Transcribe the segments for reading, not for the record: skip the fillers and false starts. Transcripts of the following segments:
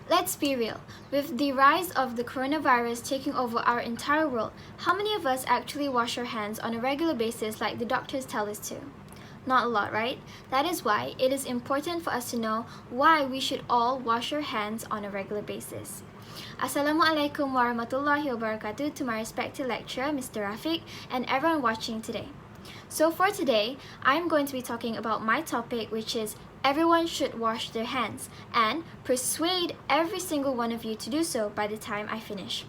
Let's be real. With the rise of the coronavirus taking over our entire world, how many of us actually wash our hands on a regular basis like the doctors tell us to? Not a lot, right? That is why it is important for us to know why we should all wash our hands on a regular basis. Assalamualaikum warahmatullahi wabarakatuh to my respected lecturer, Mr. Rafiq, and everyone watching today. So for today, I'm going to be talking about my topic, which is everyone should wash their hands, and persuade every single one of you to do so by the time I finish.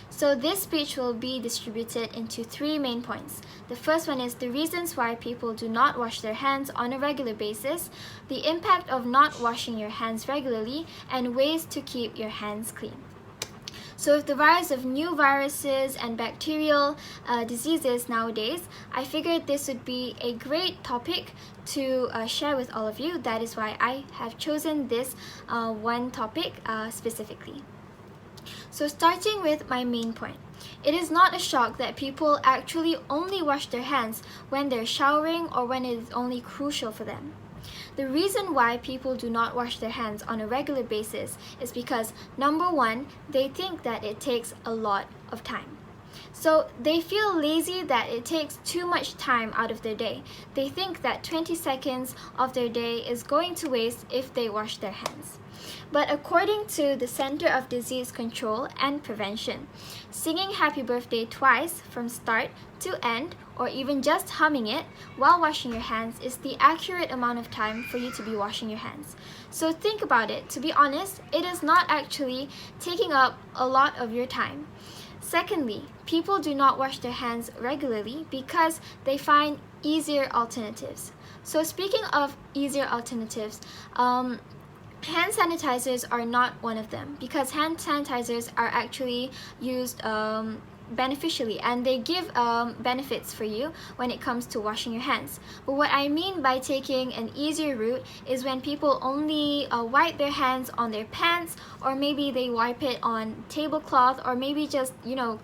So this speech will be distributed into three main points. The first one is the reasons why people do not wash their hands on a regular basis, the impact of not washing your hands regularly, and ways to keep your hands clean. So with the rise of new viruses and bacterial diseases nowadays, I figured this would be a great topic to share with all of you. That is why I have chosen this one topic specifically. So starting with my main point. It is not a shock that people actually only wash their hands when they're showering or when it is only crucial for them. The reason why people do not wash their hands on a regular basis is because, number one, they think that it takes a lot of time. So they feel lazy that it takes too much time out of their day. They think that 20 seconds of their day is going to waste if they wash their hands. But according to the Center of Disease Control and Prevention, singing happy birthday twice from start to end, or even just humming it while washing your hands, is the accurate amount of time for you to be washing your hands. So think about it. To be honest, it is not actually taking up a lot of your time. Secondly, people do not wash their hands regularly because they find easier alternatives. So speaking of easier alternatives, hand sanitizers are not one of them, because hand sanitizers are actually used beneficially, and they give benefits for you when it comes to washing your hands. But what I mean by taking an easier route is when people only wipe their hands on their pants, or maybe they wipe it on tablecloth, or maybe just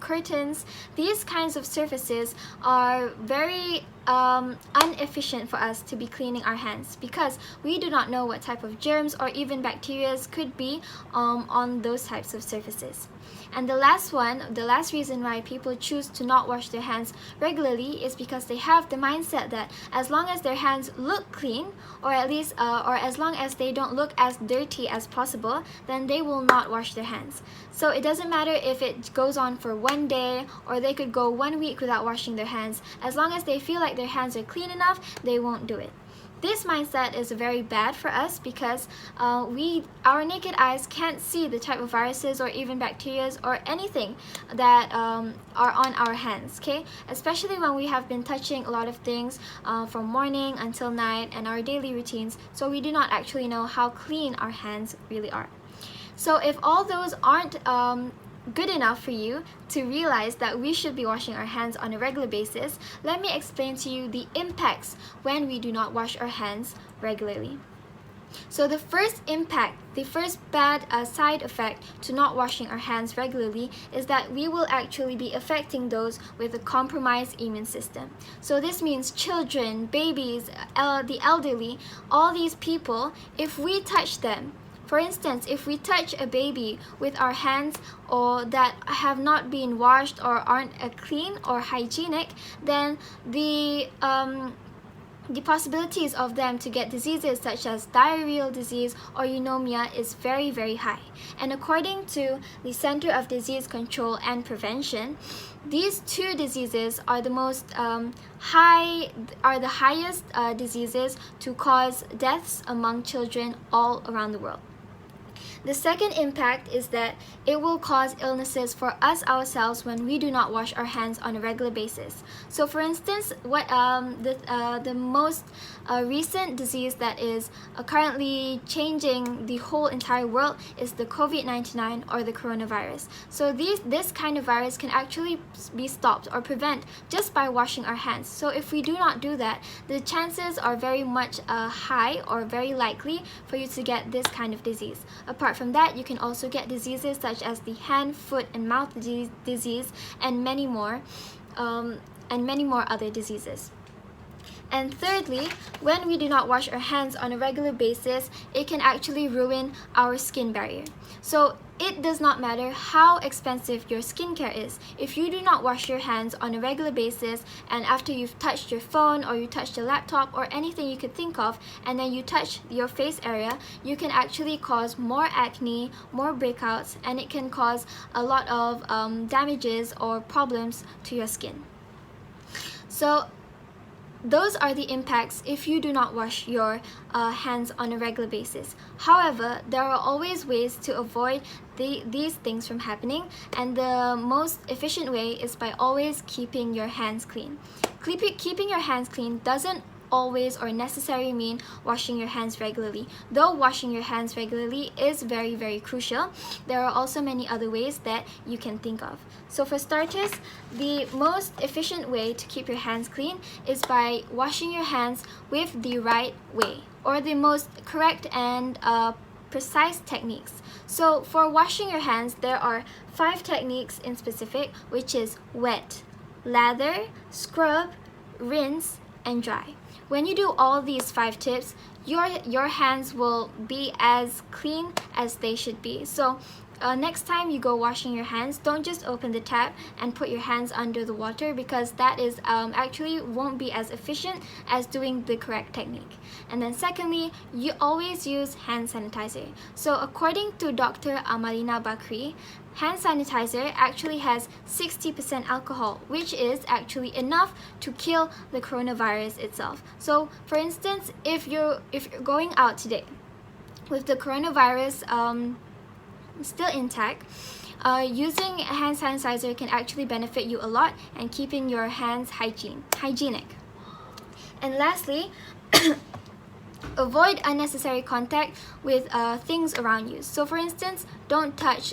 curtains. These kinds of surfaces are very inefficient for us to be cleaning our hands, because we do not know what type of germs or even bacteria could be on those types of surfaces. And the last reason why people choose to not wash their hands regularly is because they have the mindset that as long as their hands look clean, or at least or as long as they don't look as dirty as possible, then they will not wash their hands. So it doesn't matter if it goes on for one day, or they could go 1 week without washing their hands. As long as they feel like their hands are clean enough, they won't do it. This mindset is very bad for us because our naked eyes can't see the type of viruses or even bacteria or anything that are on our hands, okay? Especially when we have been touching a lot of things from morning until night and our daily routines, so we do not actually know how clean our hands really are. So if all those aren't good enough for you to realize that we should be washing our hands on a regular basis, let me explain to you the impacts when we do not wash our hands regularly. So the first impact, the first bad side effect to not washing our hands regularly is that we will actually be affecting those with a compromised immune system. So this means children, babies, the elderly, all these people, if we touch them. For instance, if we touch a baby with our hands or that have not been washed or aren't clean or hygienic, then the possibilities of them to get diseases such as diarrheal disease or pneumonia is very, very high. And according to the Center of Disease Control and Prevention, these two diseases are the highest diseases to cause deaths among children all around the world. The second impact is that it will cause illnesses for us ourselves when we do not wash our hands on a regular basis. So for instance, what the most recent disease that is currently changing the whole entire world is the COVID-19 or the coronavirus. So this kind of virus can actually be stopped or prevent just by washing our hands. So if we do not do that, the chances are very much high or very likely for you to get this kind of disease. Apart from that, you can also get diseases such as the hand, foot, and mouth disease, and many more other diseases. And thirdly, when we do not wash our hands on a regular basis, it can actually ruin our skin barrier. So it does not matter how expensive your skincare is. If you do not wash your hands on a regular basis, and after you've touched your phone or you touched your laptop or anything you could think of, and then you touch your face area, you can actually cause more acne, more breakouts, and it can cause a lot of damages or problems to your skin. So those are the impacts if you do not wash your hands on a regular basis. However, there are always ways to avoid these things from happening, and the most efficient way is by always keeping your hands clean. Keeping your hands clean doesn't always or necessarily mean washing your hands regularly. Though washing your hands regularly is very, very crucial, there are also many other ways that you can think of. So for starters, the most efficient way to keep your hands clean is by washing your hands with the right way, or the most correct and precise techniques. So for washing your hands, there are 5 techniques in specific, which is wet, lather, scrub, rinse, and dry. When you do all these 5 tips, your hands will be as clean as they should be. So next time you go washing your hands, don't just open the tap and put your hands under the water, because that is actually won't be as efficient as doing the correct technique. And then secondly, you always use hand sanitizer. So according to Dr. Amalina Bakri, hand sanitizer actually has 60% alcohol, which is actually enough to kill the coronavirus itself. So for instance, if you're going out today with the coronavirus still intact, using hand sanitizer can actually benefit you a lot and keeping your hands hygienic. And lastly, avoid unnecessary contact with things around you. So for instance, don't touch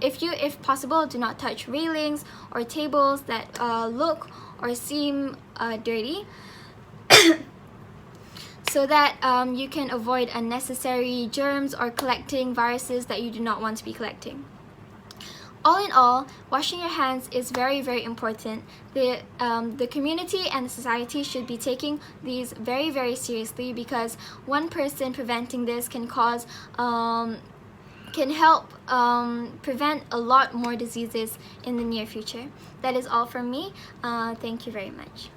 if possible, do not touch railings or tables that look or seem dirty, so that you can avoid unnecessary germs or collecting viruses that you do not want to be collecting. All in all, washing your hands is very, very important. The community and the society should be taking these very, very seriously, because one person preventing this can help prevent a lot more diseases in the near future. That is all from me. Thank you very much.